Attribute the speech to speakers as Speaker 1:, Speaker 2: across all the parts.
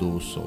Speaker 1: 200,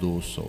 Speaker 1: 200,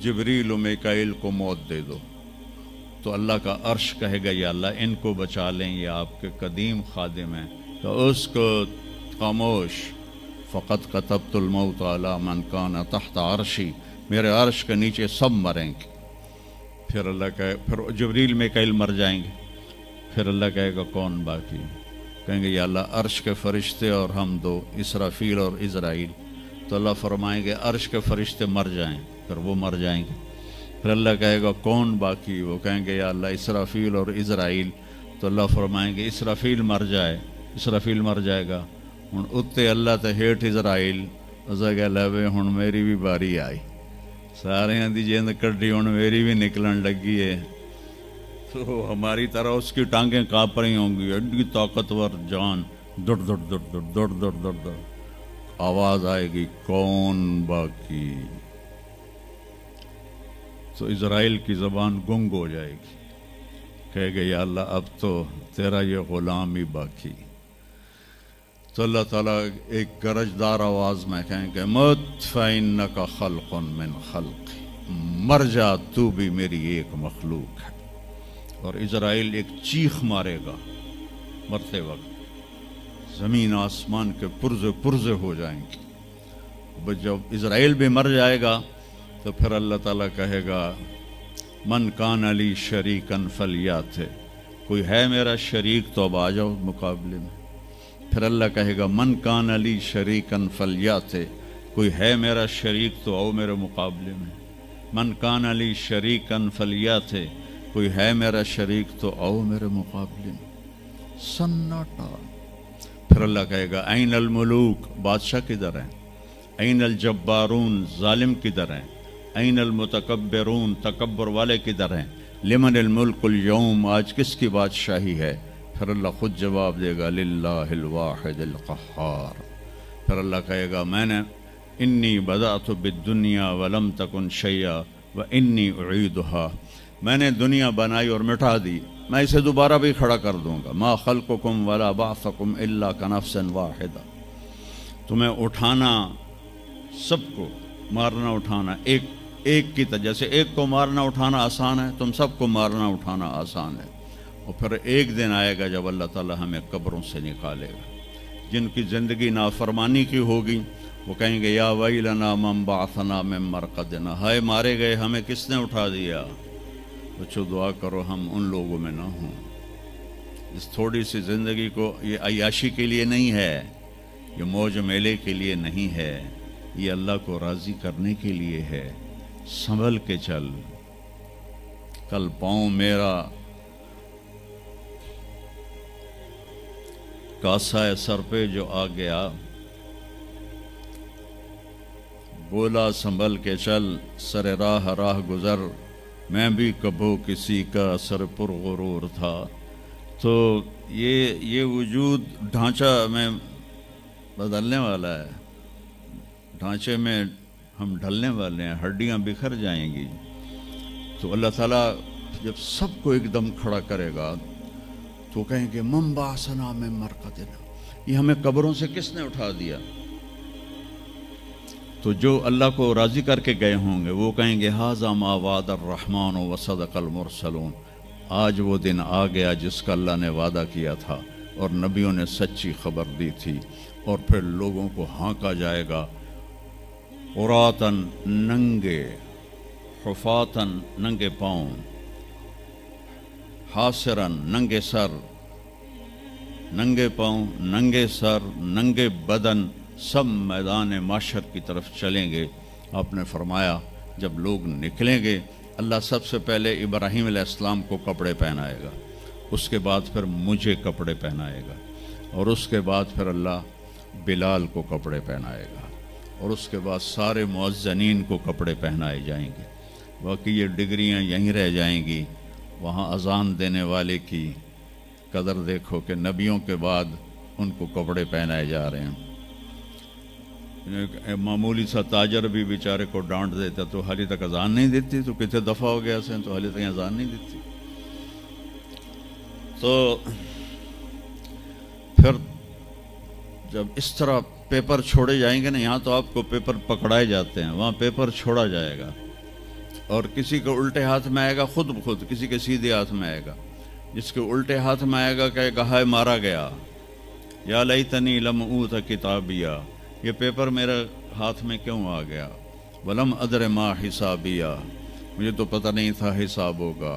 Speaker 1: جبریل و میکائیل کو موت دے دو، تو اللہ کا عرش کہے گا یا اللہ ان کو بچا لیں، یہ آپ کے قدیم خادم ہیں، تو اس کو خاموش، فقط کتبت الموت علی من کان تحت عرشی، میرے عرش کے نیچے سب مریں گے۔ پھر اللہ کہے، پھر جبریل میکائیل مر جائیں گے، پھر اللہ کہے گا کون باقی؟ کہیں گے یا اللہ عرش کے فرشتے اور ہم دو، اسرافیل اور عزرائیل۔ تو اللہ فرمائیں گے عرش کے فرشتے مر جائیں، پھر وہ مر جائیں گے۔ پھر اللہ کہے گا کون باقی؟ وہ کہیں گے یا اللہ اسرافیل اور عزرائیل۔ تو اللہ فرمائیں گے اسرافیل مر جائے، اسرافیل مر جائے گا، ہن اتے اللہ تے ہیٹھ عزرائیل، اسا کہ لے ہن میری بھی باری آئی، سارے دی جیند کڈی ہن میری بھی نکلن لگی ہے۔ تو ہماری طرح اس کی ٹانگیں کانپ رہی ہوں گی، ایڈی طاقتور جان، دڑ دڑ دڑ دڑ دڑ دڑ دڑ دڑ، آواز آئے گی کون باقی؟ تو اسرائیل کی زبان گنگ ہو جائے گی، کہے گے یا اللہ اب تو تیرا یہ غلام ہی باقی۔ تو اللہ تعالیٰ ایک گرجدار آواز میں کہیں گے مت فإنک خلق من خلق، مر جا تو بھی میری ایک مخلوق ہے۔ اور اسرائیل ایک چیخ مارے گا مرتے وقت، زمین آسمان کے پرزے پرزے ہو جائیں گے۔ جب اسرائیل بھی مر جائے گا تو پھر اللہ تعالیٰ کہے گا من کان علی شریکن فلیات، کوئی ہے میرا شریک تو اب آ جاؤ مقابلے میں۔ پھر اللہ کہے گا من کان علی شریکن فلیات، کوئی ہے میرا شریک تو آؤ میرے مقابلے میں۔ من کان علی شریکن فلیات، کوئی ہے میرا شریک تو آؤ میرے مقابلے میں۔ سناٹا۔ پھر اللہ کہے گا این الملوک، بادشاہ کدھر ہیں؟ این الجبارون، ظالم کدھر ہیں؟ این المتکبرون، تکبر والے کدھر ہیں؟ لمن الملک اليوم، آج کس کی بادشاہی ہے؟ پھر اللہ خود جواب دے گا للہ الواحد القہار۔ پھر اللہ کہے گا میں نے انی بدأت بالدنیا ولم تکن شیئا وانی اعیدها، میں نے دنیا بنائی اور مٹا دی، میں اسے دوبارہ بھی کھڑا کر دوں گا۔ ما خلقکم ولا بعثکم الا کنفس واحدہ، تمہیں اٹھانا، سب کو مارنا اٹھانا ایک کی طرح، جیسے ایک کو مارنا اٹھانا آسان ہے، تم سب کو مارنا اٹھانا آسان ہے۔ اور پھر ایک دن آئے گا جب اللہ تعالیٰ ہمیں قبروں سے نکالے گا۔ جن کی زندگی نافرمانی کی ہوگی وہ کہیں گے یا ویلنا من بعثنا من مرقدنا، ہائے مارے گئے ہمیں کس نے اٹھا دیا؟ بچو دعا کرو ہم ان لوگوں میں نہ ہوں۔ اس تھوڑی سی زندگی کو یہ عیاشی کے لیے نہیں ہے، یہ موج میلے کے لیے نہیں ہے، یہ اللہ کو راضی کرنے کے لیے ہے۔ سنبھل کے چل، کل پاؤں میرا کاسا سر پہ جو آ گیا، بولا سنبھل کے چل سر راہ راہ گزر، میں بھی کبھو کسی کا سر پر غرور تھا۔ تو یہ وجود ڈھانچہ میں بدلنے والا ہے، ڈھانچے میں ہم ڈھلنے والے ہیں، ہڈیاں بکھر جائیں گی۔ تو اللہ تعالیٰ جب سب کو ایک دم کھڑا کرے گا تو کہیں گے من بعثنا من مرقدنا، یہ ہمیں قبروں سے کس نے اٹھا دیا؟ تو جو اللہ کو راضی کر کے گئے ہوں گے وہ کہیں گے ھذا ما وعد الرحمن وصدق المرسلون، آج وہ دن آ گیا جس کا اللہ نے وعدہ کیا تھا اور نبیوں نے سچی خبر دی تھی۔ اور پھر لوگوں کو ہانکا جائے گا عراۃً، ننگے، حفاتً، ننگے پاؤں، حاسراً، ننگے سر، ننگے پاؤں، ننگے سر، ننگے بدن، سب میدان معاشر کی طرف چلیں گے۔ آپ نے فرمایا جب لوگ نکلیں گے اللہ سب سے پہلے ابراہیم علیہ السلام کو کپڑے پہنائے گا، اس کے بعد پھر مجھے کپڑے پہنائے گا، اور اس کے بعد پھر اللہ بلال کو کپڑے پہنائے گا، اور اس کے بعد سارے مؤذنین کو کپڑے پہنائے جائیں گے۔ باقی یہ ڈگریاں یہیں رہ جائیں گی۔ وہاں اذان دینے والے کی قدر دیکھو کہ نبیوں کے بعد ان کو کپڑے پہنائے جا رہے ہیں۔ معمولی سا تاجر بھی بیچارے کو ڈانٹ دیتا تو حالی تک اذان نہیں دیتی، تو کتنے دفعہ ہو گیا سے تو حالی تک اذان نہیں دیتی۔ تو پھر جب اس طرح پیپر چھوڑے جائیں گے نا، یہاں تو آپ کو پیپر پکڑائے جاتے ہیں، وہاں پیپر چھوڑا جائے گا۔ اور کسی کے الٹے ہاتھ میں آئے گا خود بخود، کسی کے سیدھے ہاتھ میں آئے گا. جس کے الٹے ہاتھ میں آئے گا کہے گا ہائے مارا گیا، یا لیتنی لم اوت کتابیہ، یہ پیپر میرے ہاتھ میں کیوں آ گیا، ولم ادر ما حسابیہ، مجھے تو پتہ نہیں تھا حساب ہوگا،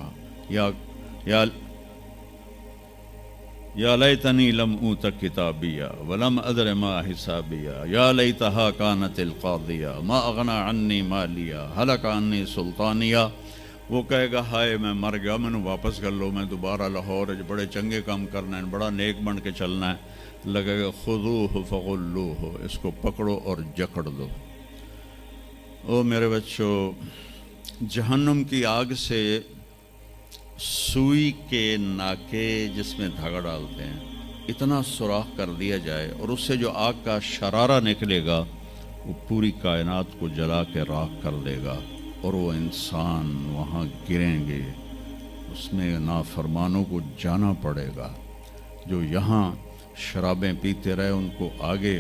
Speaker 1: یا لیتنی لم اوت کتابیہ ولم ادر ما حسابیہ، یا لیتہا کانت القاضیہ ما اغنی عنی مالیہ ہلک عنی سلطانیہ. وہ کہے گا ہائے میں مر گیا، میں نے واپس کر لو، میں دوبارہ لاہور بڑے چنگے کام کرنا ہے، بڑا نیک بن کے چلنا ہے. لگے گا خذوہ فغلوہ، اس کو پکڑو اور جکڑ دو. او میرے بچوں، جہنم کی آگ سے سوئی کے ناکے جس میں دھاگا ڈالتے ہیں اتنا سوراخ کر دیا جائے اور اس سے جو آگ کا شرارہ نکلے گا وہ پوری کائنات کو جلا کے راکھ کر دے گا، اور وہ انسان وہاں گریں گے. اس میں نافرمانوں کو جانا پڑے گا. جو یہاں شرابیں پیتے رہے ان کو آگے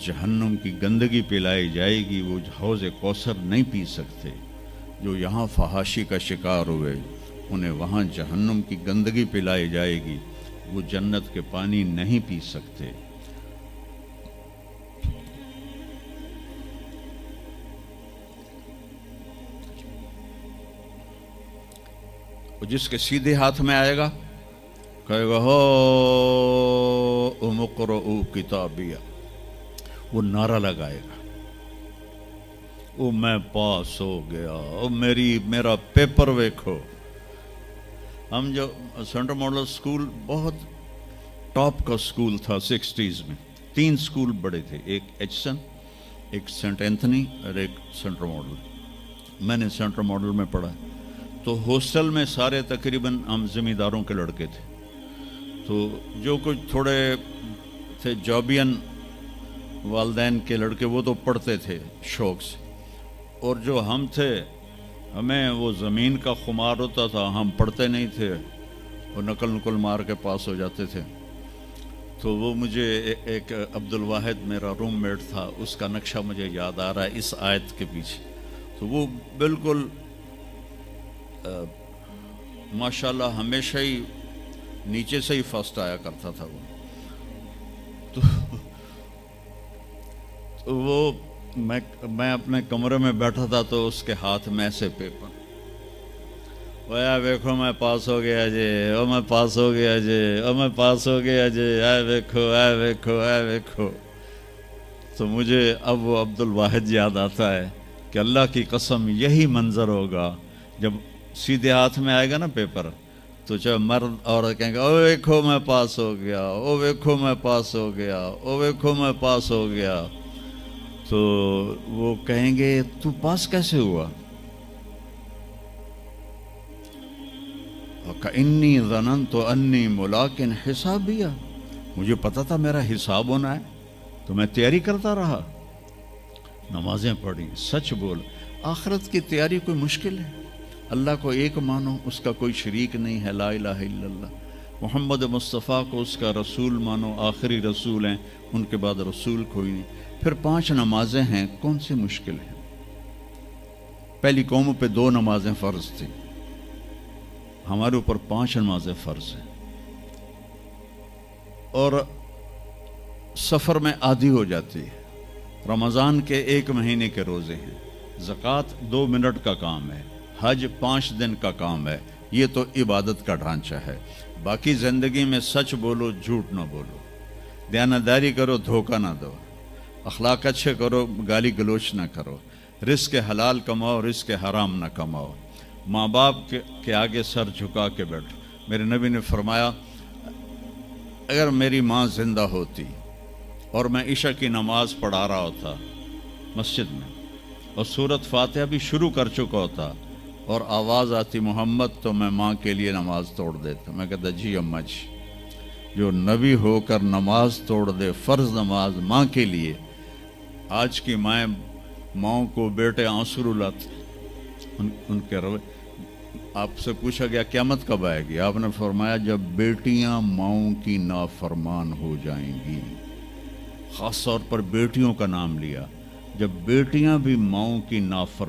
Speaker 1: جہنم کی گندگی پلائی جائے گی، وہ حوض کوثر نہیں پی سکتے. جو یہاں فحاشی کا شکار ہوئے انہیں وہاں جہنم کی گندگی پلائی جائے گی، وہ جنت کے پانی نہیں پی سکتے. جس کے سیدھے ہاتھ میں آئے گا کہے گا ہو اقرؤ کتابیہ، وہ نعرہ لگائے گا، او میں پاس ہو گیا، او میرا پیپر ویکھو. ہم جو سینٹرل ماڈل سکول بہت ٹاپ کا سکول تھا 60s میں، 3 سکول بڑے تھے، ایک ایچسن، ایک سینٹ اینتھنی اور ایک سینٹرل ماڈل. میں نے سینٹرل ماڈل میں پڑھا. تو ہاسٹل میں سارے تقریباً ہم زمینداروں کے لڑکے تھے. تو جو کچھ تھوڑے تھے جابین والدین کے لڑکے وہ تو پڑھتے تھے شوق سے، اور جو ہم تھے ہمیں وہ زمین کا خمار ہوتا تھا، ہم پڑھتے نہیں تھے، وہ نقل مار کے پاس ہو جاتے تھے. تو وہ مجھے ایک عبد الواحد میرا روم میٹ تھا، اس کا نقشہ مجھے یاد آ رہا ہے اس آیت کے پیچھے. تو وہ بالکل ماشاءاللہ ہمیشہ ہی نیچے سے ہی فرسٹ آیا کرتا تھا. تو وہ میں اپنے کمرے میں بیٹھا تھا تو اس کے ہاتھ میں ایسے پیپر، ویکھو میں پاس ہو گیا جی، او میں پاس ہو گیا جی، او میں پاس ہو گیا جی، اے ویکھو اے ویکھو اے ویکھو. تو مجھے اب وہ عبد الواحد یاد آتا ہے کہ اللہ کی قسم یہی منظر ہوگا جب سیدھے ہاتھ میں آئے گا نا پیپر، تو چاہے مرد عورت کہیں گے او ویکھو میں پاس ہو گیا، او ویکھو میں پاس ہو گیا، او ویکھو میں پاس ہو گیا. تو وہ کہیں گے تو پاس کیسے ہوا؟ وَكَإِنِّي ظَنَنْتُ أَنِّي مُلَاقٍ حِسَابِيَّ، مجھے پتا تھا میرا حساب ہونا ہے تو میں تیاری کرتا رہا، نمازیں پڑھی، سچ بول. آخرت کی تیاری کوئی مشکل ہے؟ اللہ کو ایک مانو، اس کا کوئی شریک نہیں ہے، لا الہ الا اللہ. محمد مصطفیٰ کو اس کا رسول مانو، آخری رسول ہیں، ان کے بعد رسول کوئی نہیں. پھر 5 نمازیں ہیں، کون سی مشکل ہیں؟ پہلی قوموں پہ 2 نمازیں فرض تھی، ہمارے اوپر 5 نمازیں فرض ہیں. اور سفر میں عادی ہو جاتی ہے. رمضان کے 1 مہینے کے روزے ہیں، زکوٰۃ 2 منٹ کا کام ہے، حج 5 دن کا کام ہے. یہ تو عبادت کا ڈھانچہ ہے. باقی زندگی میں سچ بولو، جھوٹ نہ بولو، دیانتداری کرو، دھوکہ نہ دو، اخلاق اچھے کرو، گالی گلوچ نہ کرو، رزق حلال کماؤ، رزق حرام نہ کماؤ، ماں باپ کے آگے سر جھکا کے بیٹھو. میرے نبی نے فرمایا اگر میری ماں زندہ ہوتی اور میں عشاء کی نماز پڑھا رہا ہوتا مسجد میں اور سورۃ فاتحہ بھی شروع کر چکا ہوتا اور آواز آتی محمد، تو میں ماں کے لیے نماز توڑ دیتا. میں کہتا جی اماں جی، جو نبی ہو کر نماز توڑ دے، فرض نماز ماں کے لیے. آج کی ماؤں کو بیٹے آنسو رلاتے ان کے روے. آپ سے پوچھا گیا قیامت کب آئے گی؟ آپ نے فرمایا جب بیٹیاں ماؤں کی نافرمان ہو جائیں گی. خاص طور پر بیٹیوں کا نام لیا. جب بیٹیاں بھی ماؤں کی نافرمان